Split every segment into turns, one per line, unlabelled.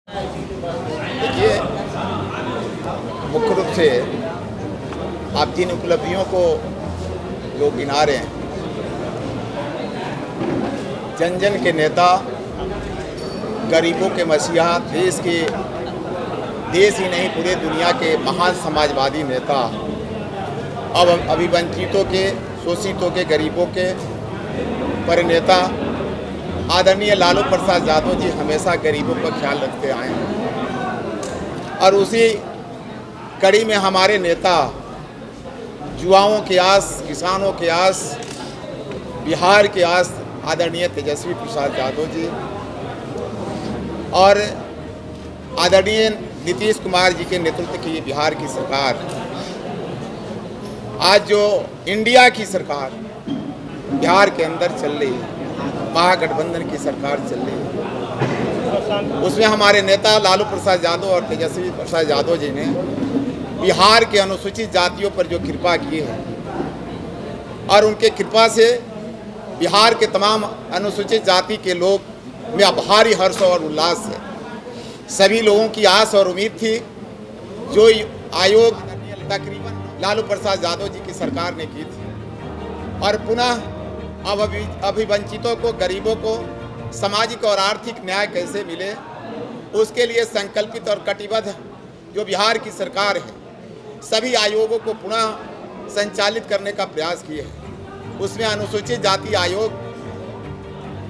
देखिए, मुख्य रूप से आप जिन उपलब्धियों को जो गिना रहे हैं, जन जन के नेता, गरीबों के मसीहा, देश ही नहीं पूरे दुनिया के महान समाजवादी नेता, अब अभिवंचितों के, शोषितों के, गरीबों के परिनेता आदरणीय लालू प्रसाद यादव जी हमेशा गरीबों का ख्याल रखते आए हैं। और उसी कड़ी में हमारे नेता युवाओं की आस, किसानों की आस, बिहार की आस आदरणीय तेजस्वी प्रसाद यादव जी और आदरणीय नीतीश कुमार जी के नेतृत्व की बिहार की सरकार, आज जो इंडिया की सरकार बिहार के अंदर चल रही है, महागठबंधन की सरकार चल रही है, उसमें हमारे नेता लालू प्रसाद यादव और तेजस्वी प्रसाद यादव जी ने बिहार के अनुसूचित जातियों पर जो कृपा की है और उनके कृपा से बिहार के तमाम अनुसूचित जाति के लोग में भारी हर्ष और उल्लास है। सभी लोगों की आस और उम्मीद थी जो आयोग तकरीबन लालू प्रसाद यादव जी की सरकार ने की थी और पुनः अब अभिवंचितों को, गरीबों को सामाजिक और आर्थिक न्याय कैसे मिले, उसके लिए संकल्पित और कटिबद्ध जो बिहार की सरकार है, सभी आयोगों को पुनः संचालित करने का प्रयास किए हैं। उसमें अनुसूचित जाति आयोग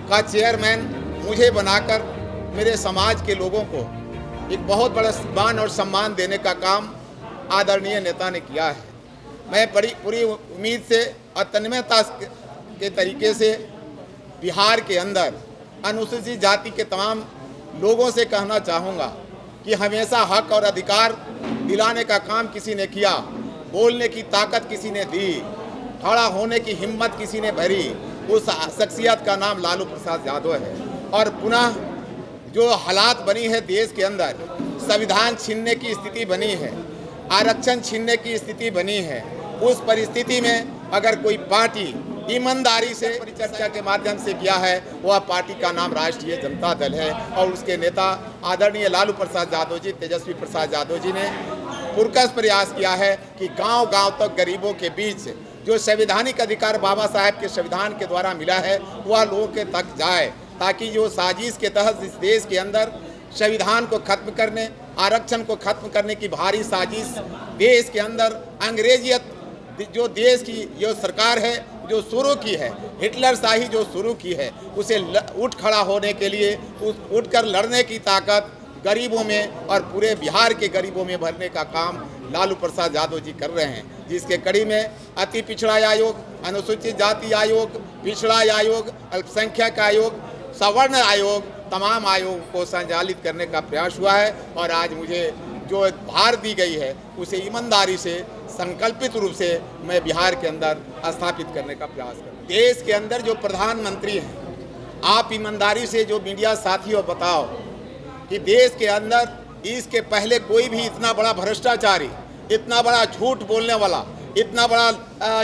का चेयरमैन मुझे बनाकर मेरे समाज के लोगों को एक बहुत बड़ा मान और सम्मान देने का काम आदरणीय नेता ने किया है। मैं पूरी उम्मीद से और तन्मयता के तरीके से बिहार के अंदर अनुसूचित जाति के तमाम लोगों से कहना चाहूँगा कि हमेशा हक और अधिकार दिलाने का काम किसी ने किया, बोलने की ताकत किसी ने दी, खड़ा होने की हिम्मत किसी ने भरी, उस शख्सियत का नाम लालू प्रसाद यादव है। और पुनः जो हालात बनी है देश के अंदर, संविधान छीनने की स्थिति बनी है, आरक्षण छीनने की स्थिति बनी है, उस परिस्थिति में अगर कोई पार्टी ईमानदारी से परिचर्चा के माध्यम से किया है, वह पार्टी का नाम राष्ट्रीय जनता दल है और उसके नेता आदरणीय लालू प्रसाद यादव जी, तेजस्वी प्रसाद यादव जी ने पुरकस प्रयास किया है कि गांव-गांव तक गरीबों के बीच जो संवैधानिक अधिकार बाबा साहेब के संविधान के द्वारा मिला है वह लोगों के तक जाए, ताकि जो साजिश के तहत इस देश के अंदर संविधान को खत्म करने, आरक्षण को खत्म करने की भारी साजिश देश के अंदर अंग्रेजियत जो देश की जो सरकार है जो शुरू की है, हिटलर शाही जो शुरू की है, उसे उठ खड़ा होने के लिए उठकर लड़ने की ताकत गरीबों में और पूरे बिहार के गरीबों में भरने का काम लालू प्रसाद यादव जी कर रहे हैं। जिसके कड़ी में अति पिछड़ा आयोग, अनुसूचित जाति आयोग, पिछड़ा आयोग, अल्पसंख्यक आयोग, सवर्ण आयोग, तमाम आयोग को संचालित करने का प्रयास हुआ है और आज मुझे जो भार दी गई है उसे ईमानदारी से, संकल्पित रूप से मैं बिहार के अंदर स्थापित करने का प्रयास करूँ। देश के अंदर जो प्रधानमंत्री हैं, आप ईमानदारी से जो मीडिया साथियों बताओ कि देश के अंदर इसके पहले कोई भी इतना बड़ा भ्रष्टाचारी, इतना बड़ा झूठ बोलने वाला, इतना बड़ा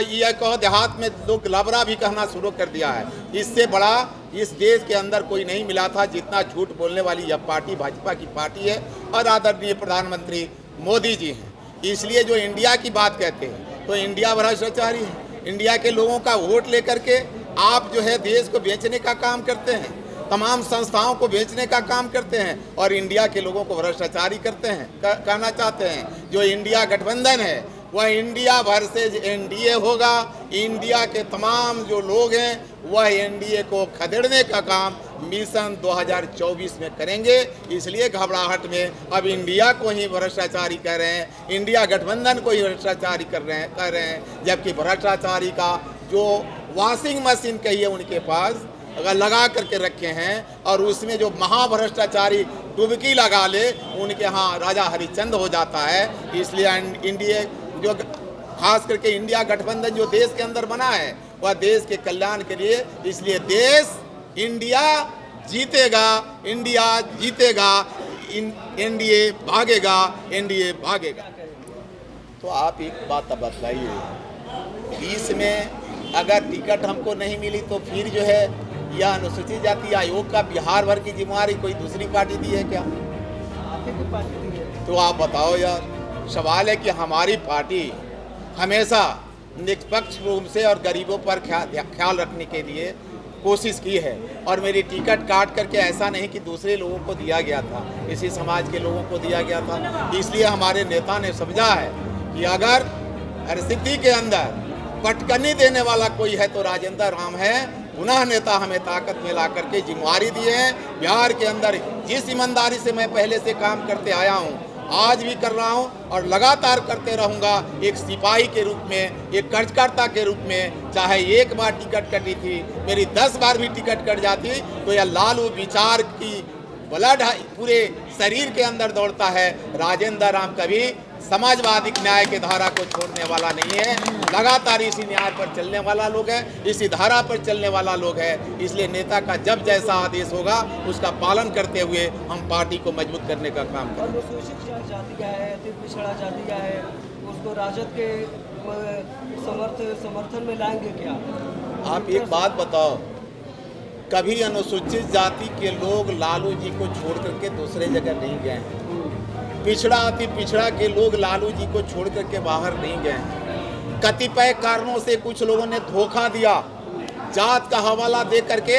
यह कहो देहात में लोग लबरा भी कहना शुरू कर दिया है, इससे बड़ा इस देश के अंदर कोई नहीं मिला था जितना झूठ बोलने वाली यह पार्टी भाजपा की पार्टी है और आदरणीय प्रधानमंत्री मोदी जी हैं। इसलिए जो इंडिया की बात कहते हैं तो इंडिया भ्रष्टाचारी है। इंडिया के लोगों का वोट लेकर के आप जो है देश को बेचने का काम करते हैं, तमाम संस्थाओं को बेचने का काम करते हैं और इंडिया के लोगों को भ्रष्टाचारी करते हैं, कहना चाहते हैं। जो इंडिया गठबंधन है वह इंडिया भर से एनडीए होगा, इंडिया के तमाम जो लोग हैं वह एनडीए को खदेड़ने का काम मिशन 2024 में करेंगे। इसलिए घबराहट में अब इंडिया को ही भ्रष्टाचारी कर रहे हैं, इंडिया गठबंधन को ही भ्रष्टाचारी कर रहे हैं, जबकि भ्रष्टाचारी का जो वॉशिंग मशीन कहिए उनके पास अगर लगा करके रखे हैं और उसमें जो महाभ्रष्टाचारी डुबकी लगा ले उनके यहाँ राजा हरिश्चंद हो जाता है। इसलिए इंडिया जो खास करके इंडिया गठबंधन जो देश के अंदर बना है वह देश के कल्याण के लिए, इसलिए देश इंडिया जीतेगा, इंडिया जीतेगा, एनडीए भागेगा, एनडीए भागेगा। तो आप एक बात अब बताइए, 20 में अगर टिकट हमको नहीं मिली तो फिर जो है यह अनुसूचित जाति आयोग का बिहार भर की जिम्मेदारी कोई दूसरी पार्टी दी है क्या?
तरीके की पार्टी दी है।
तो आप बताओ यार, सवाल है कि हमारी पार्टी हमेशा निष्पक्ष रूप से और गरीबों पर ख्याल रखने के लिए कोशिश की है, और मेरी टिकट काट करके ऐसा नहीं कि दूसरे लोगों को दिया गया था, इसी समाज के लोगों को दिया गया था। इसलिए हमारे नेता ने समझा है कि अगर परिस्थिति के अंदर पटकनी देने वाला कोई है तो राजेंद्र राम है। पुनः नेता हमें ताकत में ला करके जिम्मेवारी दिए हैं। बिहार के अंदर जिस ईमानदारी से मैं पहले से काम करते आया हूँ, आज भी कर रहा हूँ और लगातार करते रहूँगा। एक सिपाही के रूप में, एक कार्यकर्ता के रूप में, चाहे एक बार टिकट कटी थी, मेरी 10 बार भी टिकट कट जाती तो यह लालू विचार की ब्लड पूरे शरीर के अंदर दौड़ता है। राजेंद्र राम कभी समाजवादी न्याय के धारा को छोड़ने वाला नहीं है, लगातार इसी न्याय पर चलने वाला लोग है, इसी धारा पर चलने वाला लोग है। इसलिए नेता का जब जैसा आदेश होगा उसका पालन करते हुए हम पार्टी को मजबूत करने का काम करेंगे।
अनुसूचित जाति का है, अति पिछड़ा जाति का है, उसको राजद के समर्थन में लाएंगे क्या?
आप एक बात बताओ, कभी अनुसूचित जाति के लोग लालू जी को छोड़ करके दूसरे जगह नहीं गए हैं। पिछड़ा अति पिछड़ा के लोग लालू जी को छोड़ करके बाहर नहीं गए। कतिपय कारणों से कुछ लोगों ने धोखा दिया, जात का हवाला दे करके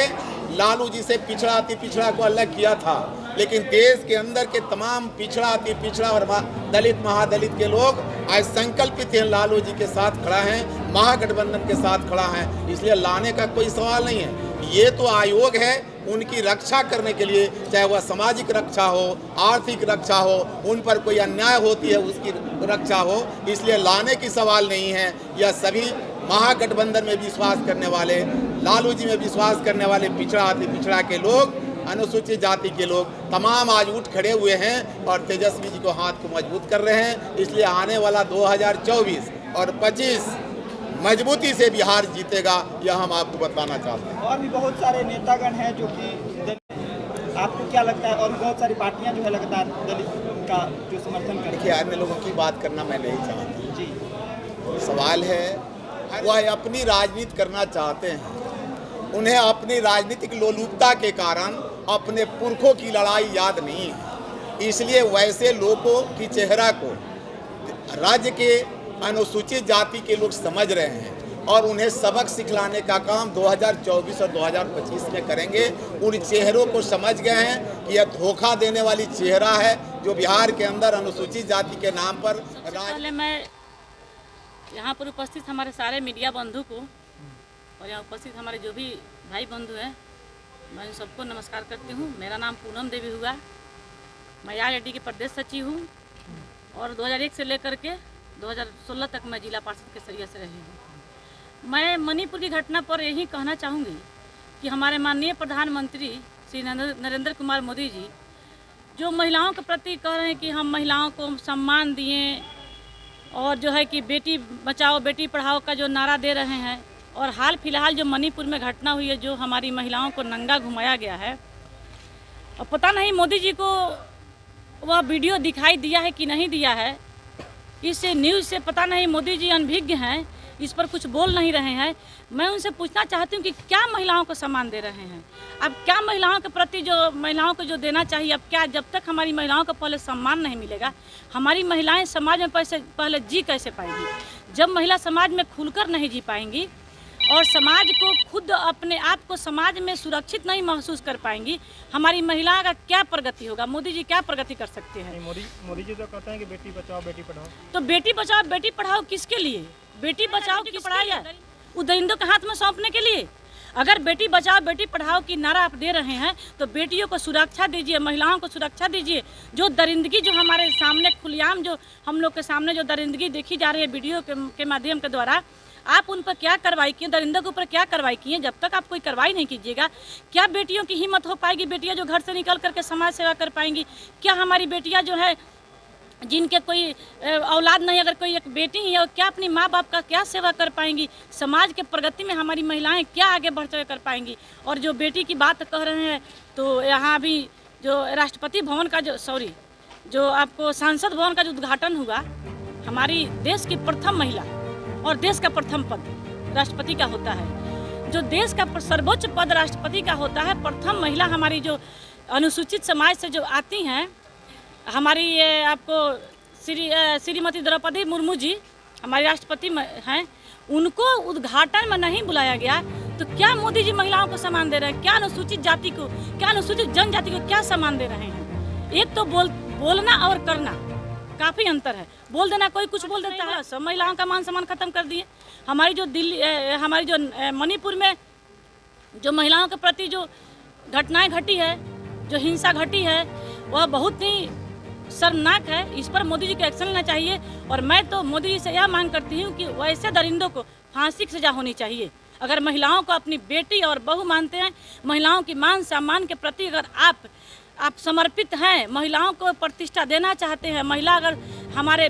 लालू जी से पिछड़ा अति पिछड़ा को अलग किया था। लेकिन देश के अंदर के तमाम पिछड़ा अति पिछड़ा और दलित महादलित के लोग आज संकल्पित हैं, लालू जी के साथ खड़ा हैं, महागठबंधन के साथ खड़ा है। इसलिए लाने का कोई सवाल नहीं है। ये तो आयोग है, उनकी रक्षा करने के लिए, चाहे वह सामाजिक रक्षा हो, आर्थिक रक्षा हो, उन पर कोई अन्याय होती है उसकी रक्षा हो, इसलिए लाने की सवाल नहीं है। यह सभी महागठबंधन में विश्वास करने वाले, लालू जी में विश्वास करने वाले पिछड़ा अति पिछड़ा के लोग, अनुसूचित जाति के लोग तमाम आज उठ खड़े हुए हैं और तेजस्वी जी को हाथ को मजबूत कर रहे हैं। इसलिए आने वाला 2024 और 25 मजबूती से बिहार जीतेगा, यह हम आपको बताना चाहते हैं।
और भी बहुत सारे नेतागण हैं जो कि आपको क्या लगता है, और भी बहुत सारी पार्टियां जो है लगातार दलित का जो समर्थन करती
देखिए, अन्य लोगों की बात करना मैं नहीं चाहता
जी।
सवाल है वह अपनी राजनीति करना चाहते हैं, उन्हें अपनी राजनीतिक लोलुपता के कारण अपने पुरखों की लड़ाई याद नहीं है। इसलिए वैसे लोगों की चेहरा को राज्य के अनुसूचित जाति के लोग समझ रहे हैं और उन्हें सबक सिखलाने का काम 2024 और 2025 में करेंगे। उन चेहरों को समझ गए हैं कि यह धोखा देने वाली चेहरा है जो बिहार के अंदर अनुसूचित जाति के नाम पर।
पहले मैं यहाँ पर उपस्थित हमारे सारे मीडिया बंधु को और यहाँ उपस्थित हमारे जो भी भाई बंधु हैं, मैं सबको नमस्कार करती हूँ। मेरा नाम पूनम देवी हुआ, मैं आरजेडी की प्रदेश सचिव हूँ और 2001 से लेकर के 2016 तक मैं जिला पार्षद के सरिया से रही हूँ। मैं मणिपुर की घटना पर यही कहना चाहूँगी कि हमारे माननीय प्रधानमंत्री श्री नरेंद्र कुमार मोदी जी जो महिलाओं के प्रति कह रहे हैं कि हम महिलाओं को सम्मान दिए और जो है कि बेटी बचाओ बेटी पढ़ाओ का जो नारा दे रहे हैं, और हाल फिलहाल जो मणिपुर में घटना हुई है, जो हमारी महिलाओं को नंगा घुमाया गया है, और पता नहीं मोदी जी को वह वीडियो दिखाई दिया है कि नहीं दिया है। इस न्यूज़ से पता नहीं मोदी जी अनभिज्ञ हैं, इस पर कुछ बोल नहीं रहे हैं। मैं उनसे पूछना चाहती हूँ कि क्या महिलाओं को सम्मान दे रहे हैं? अब क्या महिलाओं के प्रति जो महिलाओं को जो देना चाहिए, अब क्या, जब तक हमारी महिलाओं को पहले सम्मान नहीं मिलेगा, हमारी महिलाएं समाज में पहले जी कैसे पाएंगी? जब महिला समाज में खुलकर नहीं जी पाएंगी और समाज को खुद अपने आप को समाज में सुरक्षित नहीं महसूस कर पाएंगी, हमारी महिला का क्या प्रगति होगा? मोदी जी क्या प्रगति कर सकते हैं?
मोदी जी तो कहते हैं कि बेटी बचाओ बेटी पढ़ाओ।
तो बेटी बचाओ बेटी पढ़ाओ किसके लिए? बेटी बचाओ की पढ़ाई है वो दरिंदों के हाथ में सौंपने के लिए? अगर बेटी बचाओ बेटी पढ़ाओ की नारा आप दे रहे हैं तो बेटियों को सुरक्षा दीजिए, महिलाओं को सुरक्षा दीजिए। जो दरिंदगी जो हमारे सामने खुलेआम जो हम लोग के सामने जो दरिंदगी देखी जा रही है वीडियो के माध्यम के द्वारा, आप उन पर क्या कार्रवाई किए? दरिंदों के ऊपर क्या कार्रवाई किए? जब तक आप कोई कार्रवाई नहीं कीजिएगा, क्या बेटियों की हिम्मत हो पाएगी? बेटियां जो घर से निकल करके समाज सेवा कर पाएंगी? क्या हमारी बेटियां जो है जिनके कोई औलाद नहीं, अगर कोई एक बेटी ही है, क्या अपनी माँ बाप का क्या सेवा कर पाएंगी? समाज के प्रगति में हमारी महिलाएं क्या आगे बढ़ चढ़ कर पाएंगी? और जो बेटी की बात कह रहे हैं, तो यहाँ भी जो राष्ट्रपति भवन का जो आपको सांसद भवन का जो उद्घाटन हुआ, हमारी देश की प्रथम महिला और देश का प्रथम पद राष्ट्रपति का होता है। जो देश का सर्वोच्च पद राष्ट्रपति का होता है, प्रथम महिला हमारी जो अनुसूचित समाज से जो आती हैं, हमारी ये आपको श्रीमती द्रौपदी मुर्मू जी हमारे राष्ट्रपति हैं, उनको उद्घाटन में नहीं बुलाया गया तो क्या मोदी जी महिलाओं को सम्मान दे रहे हैं? क्या अनुसूचित जाति को, क्या अनुसूचित जनजाति को क्या सम्मान दे रहे हैं? एक तो बोलना और करना काफ़ी अंतर है। बोल देना, कोई कुछ बोल देता है, सब महिलाओं का मान सम्मान खत्म कर दिए। हमारी जो मणिपुर में जो महिलाओं के प्रति जो घटनाएं घटी है, जो हिंसा घटी है, वह बहुत ही शर्मनाक है। इस पर मोदी जी को एक्शन लेना चाहिए और मैं तो मोदी जी से यह मांग करती हूँ कि वैसे दरिंदों को फांसी की सजा होनी चाहिए। अगर महिलाओं को अपनी बेटी और बहू मानते हैं, महिलाओं की मान सम्मान के प्रति अगर आप समर्पित हैं, महिलाओं को प्रतिष्ठा देना चाहते हैं, महिला अगर हमारे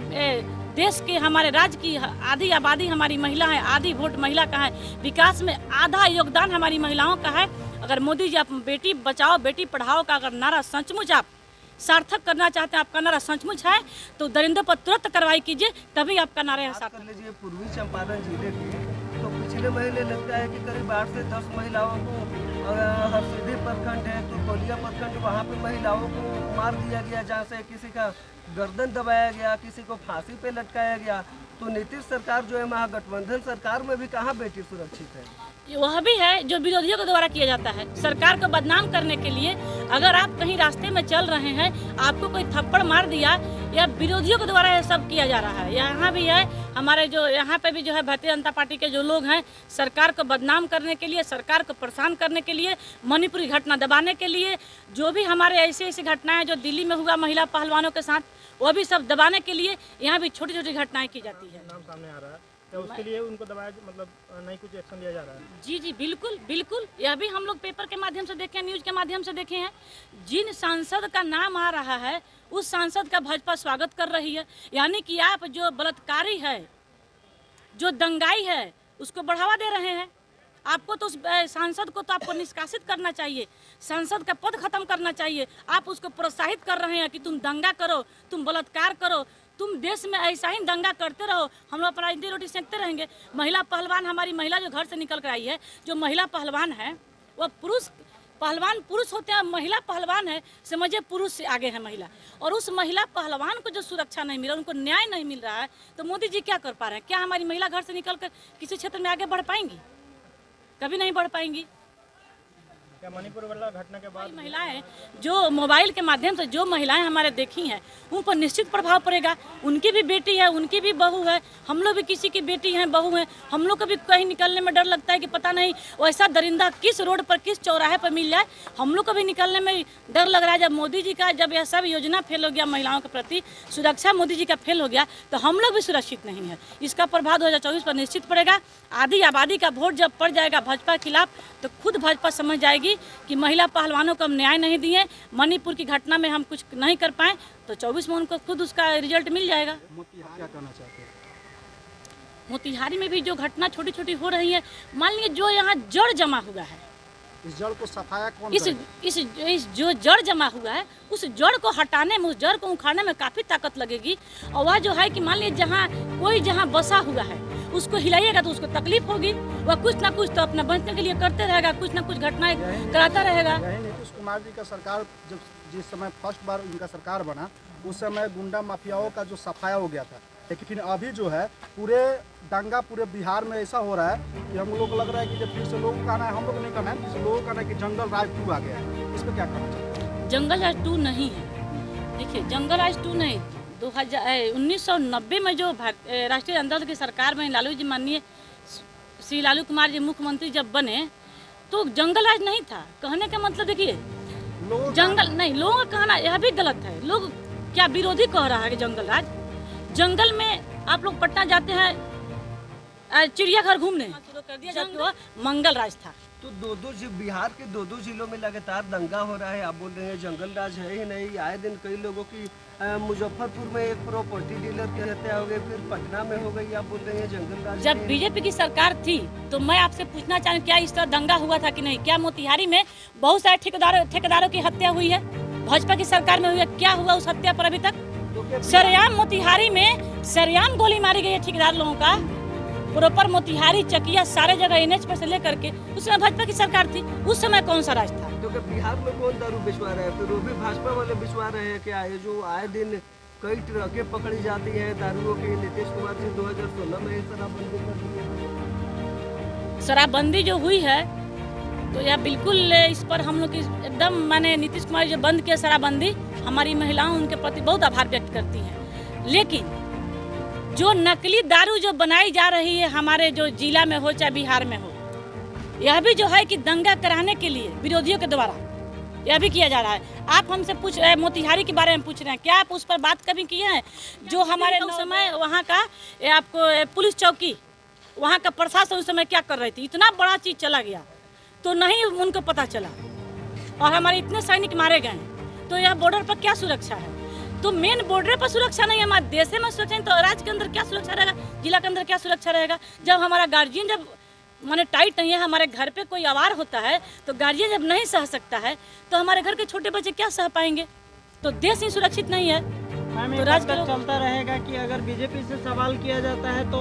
देश के, हमारे राज्य की आधी आबादी हमारी महिला है, आधी वोट महिला का है, विकास में आधा योगदान हमारी महिलाओं का है। अगर मोदी जी आप बेटी बचाओ बेटी पढ़ाओ का अगर नारा सचमुच आप सार्थक करना चाहते हैं, आपका नारा सचमुच है, तो दरिंदों पर तुरंत कार्रवाई कीजिए, तभी आपका नारा सार्थक
कर लीजिए। पूर्वी चंपारण जिले की तो पिछले महीने लगता है कि करीब 8 से 10 महिलाओं को हरसिद्धि प्रखंड है, तुरकोलिया प्रखंड, वहाँ पे महिलाओं को मार दिया गया, जहाँ से किसी का गर्दन दबाया गया, किसी को फांसी पे लटकाया गया। तो नीतीश सरकार जो है, महागठबंधन सरकार में भी कहाँ बेटी सुरक्षित है?
वह भी है जो विरोधियों के द्वारा किया जाता है, सरकार को बदनाम करने के लिए। अगर आप कहीं रास्ते में चल रहे हैं, आपको कोई थप्पड़ मार दिया, या विरोधियों के द्वारा यह सब किया जा रहा है। यहाँ भी है, हमारे जो यहाँ पे भी जो है भारतीय जनता पार्टी के जो लोग हैं, सरकार को बदनाम करने के लिए, सरकार को परेशान करने के लिए, मणिपुरी घटना दबाने के लिए, जो भी हमारे ऐसी घटनाएं जो दिल्ली में हुआ महिला पहलवानों के साथ, वो भी सब दबाने के लिए यहाँ भी छोटी छोटी घटनाएं की जाती है।
नाम सामने आ रहा है तो उसके लिए उनको दबाया, मतलब नहीं कुछ एक्शन लिया जा रहा है?
जी बिल्कुल बिल्कुल, यह भी हम लोग पेपर के माध्यम से देखे, न्यूज़ के माध्यम से देखे हैं। जिन सांसद का नाम आ रहा है, उस सांसद का भाजपा स्वागत कर रही है। यानी कि आप जो बलात्कारी है, जो दंगाई है, उसको बढ़ावा दे रहे हैं। आपको तो उस सांसद को तो आपको निष्कासित करना चाहिए, सांसद का पद खत्म करना चाहिए। आप उसको प्रोत्साहित कर रहे हैं कि तुम दंगा करो, तुम बलात्कार करो, तुम देश में ऐसा ही दंगा करते रहो, हम लोग अपना इंडी रोटी सेंकते रहेंगे। महिला पहलवान, हमारी महिला जो घर से निकल कर आई है, जो महिला पहलवान है, वह पुरुष पहलवान पुरुष होते हैं, महिला पहलवान है, समझिए पुरुष से आगे है महिला। और उस महिला पहलवान को जो सुरक्षा नहीं मिल रहा, उनको न्याय नहीं मिल रहा है, तो मोदी जी क्या कर पा रहे हैं? क्या हमारी महिला घर से निकल कर किसी क्षेत्र में आगे बढ़ पाएंगी? कभी नहीं बढ़ पाएंगी।
क्या मणिपुर वाला घटना के बाद
महिलाएं जो मोबाइल के माध्यम से जो महिलाएं हमारे देखी हैं, उन पर निश्चित प्रभाव पड़ेगा। उनकी भी बेटी है, उनकी भी बहू है, हम लोग भी किसी की बेटी हैं, बहू हैं, हम लोग को भी कहीं निकलने में डर लगता है कि पता नहीं वैसा दरिंदा किस रोड पर, किस चौराहे पर मिल जाए। हम लोग को भी निकलने में डर लग रहा है। जब मोदी जी का, जब यह सब योजना फेल हो गया, महिलाओं के प्रति सुरक्षा मोदी जी का फेल हो गया, तो हम लोग भी सुरक्षित नहीं है। इसका प्रभाव 2024 पर निश्चित पड़ेगा। आधी आबादी का वोट जब पड़ जाएगा भाजपा के खिलाफ, तो खुद भाजपा समझ जाएगी कि महिला पहलवानों को हम न्याय नहीं दिए, मणिपुर की घटना में हम कुछ नहीं कर पाए, तो 24 में उनको खुद उसका रिजल्ट मिल जाएगा।
क्या कहना चाहते हैं?
मोतिहारी में भी जो घटना छोटी छोटी हो रही है, मान लीजिए जो यहाँ जड़ जमा हुआ है,
इस जड़ को सफाया कौन
इस जो जड़ जमा हुआ है, उस जड़ को हटाने में, उस जड़ को उखाड़ने में काफ़ी ताकत लगेगी। और वह जो है कि मान लीजिए जहाँ बसा हुआ है, उसको हिलाइएगा तो उसको तकलीफ होगी, वह कुछ ना कुछ तो अपना बचने के लिए करते रहेगा, कुछ ना कुछ घटनाएं कराता रहेगा।
नीतीश कुमार जी का सरकार जब जिस समय फर्स्ट बार इनका सरकार बना, उस समय गुंडा माफियाओं का जो सफाया हो गया था, लेकिन अभी जो है पूरे दंगा पूरे बिहार में ऐसा हो रहा है कि हम लोग को लग रहा है कि जब फिर से लोगों का कहना है, हम लोग नहीं कहना है, किसी लोगों का कहना है कि जंगल राज 2 आ गया है। इस पर क्या कहना चाहते हैं?
जंगल राज 2 नहीं है। देखिए, जंगल राज 2 नहीं, 1990 में जो राष्ट्रीय जनता दल की सरकार में लालू जी, माननीय श्री लालू कुमार जी मुख्यमंत्री जब बने, तो जंगल राज नहीं था। कहने का मतलब देखिए, जंगल नहीं, लोगों का कहना यह भी गलत है। लोग क्या विरोधी कह रहा है कि जंगल राज? जंगल में आप लोग पटना जाते हैं चिड़ियाघर घूमने, शुरू कर दिया, जब वो मंगल राज था।
तो बिहार के 2 जिलों में लगातार दंगा हो रहा है, आप बोल रहे हैं जंगल राज है ही नहीं। आए दिन कई लोगों की मुजफ्फरपुर में एक प्रॉपर्टी डीलर की हत्या हो गई, फिर पटना में हो गई, आप बोल रहे हैं जंगल राज।
जब बीजेपी की सरकार थी, तो मैं आपसे पूछना चाहूँ, क्या इस तरह दंगा हुआ था कि नहीं? क्या मोतिहारी में बहुत सारे ठेकेदारों की हत्या हुई है? भाजपा की सरकार में हुई है। क्या हुआ उस हत्या पर अभी तक? सरेआम मोतिहारी में सरेआम गोली मारी गई है ठेकेदार लोगों का। प्रॉपर मोतिहारी चकिया सारे जगह NH पर से लेकर के, उस समय भाजपा की सरकार थी। उस समय कौन सा राज था?
क्योंकि बिहार में कौन दारू बिचवा रहा है? फिर वो भी भाजपा वाले बिचवा रहे हैं क्या? ये जो आए दिन कई ट्रकें पकड़ी जाती है दारुओं की, नीतीश कुमार जी 2016 में शराबबंदी कर दी है।
शराबबंदी जो हुई है तो यह बिल्कुल इस पर हम लोग की एकदम माने नीतीश कुमार जो बंद किया शराबबंदी, हमारी महिलाएं उनके प्रति बहुत आभार व्यक्त करती हैं। लेकिन जो नकली दारू जो बनाई जा रही है हमारे जो जिला में हो चाहे बिहार में हो, यह भी जो है कि दंगा कराने के लिए विरोधियों के द्वारा यह भी किया जा रहा है। आप हमसे पूछ रहे हैं मोतिहारी के बारे में पूछ रहे हैं, क्या आप उस पर बात कभी किए हैं? जो हमारे उस समय वहाँ का आपको पुलिस चौकी, वहाँ का प्रशासन उस समय क्या कर रही थी? इतना बड़ा चीज़ चला गया तो नहीं उनको पता चला, और हमारे इतने सैनिक मारे गए, तो यह बॉर्डर पर क्या सुरक्षा है? तो मेन बॉर्डर पर सुरक्षा नहीं है, हमारे देश में सुरक्षा नहीं, तो राज्य के अंदर क्या सुरक्षा रहेगा? जिला के अंदर क्या सुरक्षा रहेगा? जब हमारा गार्जियन जब माने टाइट नहीं है, हमारे घर पे कोई आवार होता है तो गार्जियन जब नहीं सह सकता है तो हमारे घर के छोटे बच्चे क्या सह पाएंगे? तो देश ही सुरक्षित नहीं है।
मैम,
तो
ये
राज
तक चलता रहेगा कि अगर बीजेपी से सवाल किया जाता है तो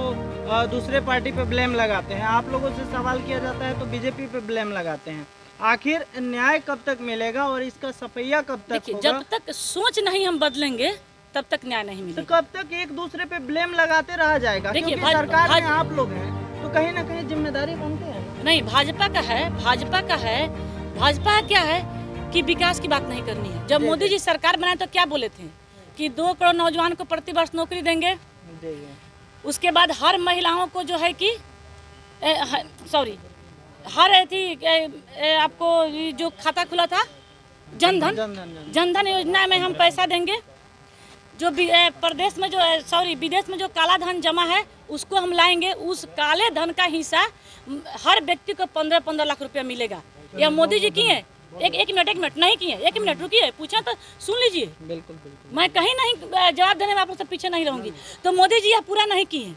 दूसरे पार्टी पे ब्लेम लगाते हैं, आप लोगों से सवाल किया जाता है तो बीजेपी पे ब्लेम लगाते हैं। आखिर न्याय कब तक मिलेगा और इसका सफैया कब तक
देखिए,
होगा?
जब तक सोच नहीं हम बदलेंगे तब तक न्याय नहीं
तो
मिलेगा।
कब तक एक दूसरे पे ब्लेम लगाते रहा जाएगा?
देखिए,
क्योंकि सरकार में आप लोग हैं तो कहीं ना कहीं जिम्मेदारी बनते हैं।
नहीं, भाजपा का है, भाजपा का है। भाजपा क्या है कि विकास की बात नहीं करनी है। जब मोदी जी सरकार बनाए तो क्या बोले थे कि 2 करोड़ नौजवान को प्रति वर्ष नौकरी देंगे। उसके बाद हर महिलाओं को जो है कि हर आपको जो खाता खुला था जनधन योजना में हम पैसा देंगे। जो प्रदेश में जो विदेश में जो काला धन जमा है उसको हम लाएंगे। उस काले धन का हिस्सा हर व्यक्ति को 15-15 लाख रुपया मिलेगा। यह मोदी जी किए? एक मिनट नहीं किए। 1 मिनट रुकिए, पूछा तो सुन लीजिए।
बिल्कुल।
मैं कहीं नहीं जवाब देने में आप लोग से पीछे नहीं रहूंगी। तो मोदी जी यह पूरा नहीं किए,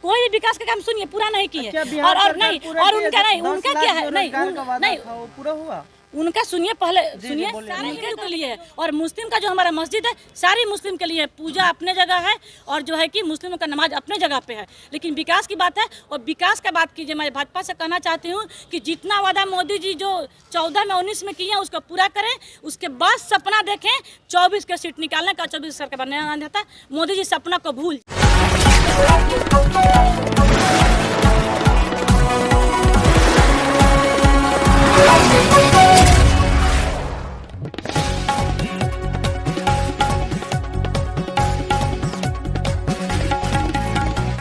कोई भी विकास का काम सुनिए पूरा नहीं किए। और नहीं, और उनका क्या है? नहीं
पूरा हुआ
उनका सुनिए, पहले सुनिए। सारे हिंदू के लिए है और मुस्लिम का जो हमारा मस्जिद है सारी मुस्लिम के लिए है। पूजा अपने जगह है और जो है कि मुस्लिमों का नमाज अपने जगह पे है। लेकिन विकास की बात है और विकास का बात कीजिए। मैं भाजपा से कहना चाहती हूँ कि जितना वादा मोदी जी जो 14 में 19 में किए हैं उसको पूरा करें। उसके बाद सपना देखें 24 के सीट निकालने का, 24 सरकार बनाने था। मोदी जी सपना को भूल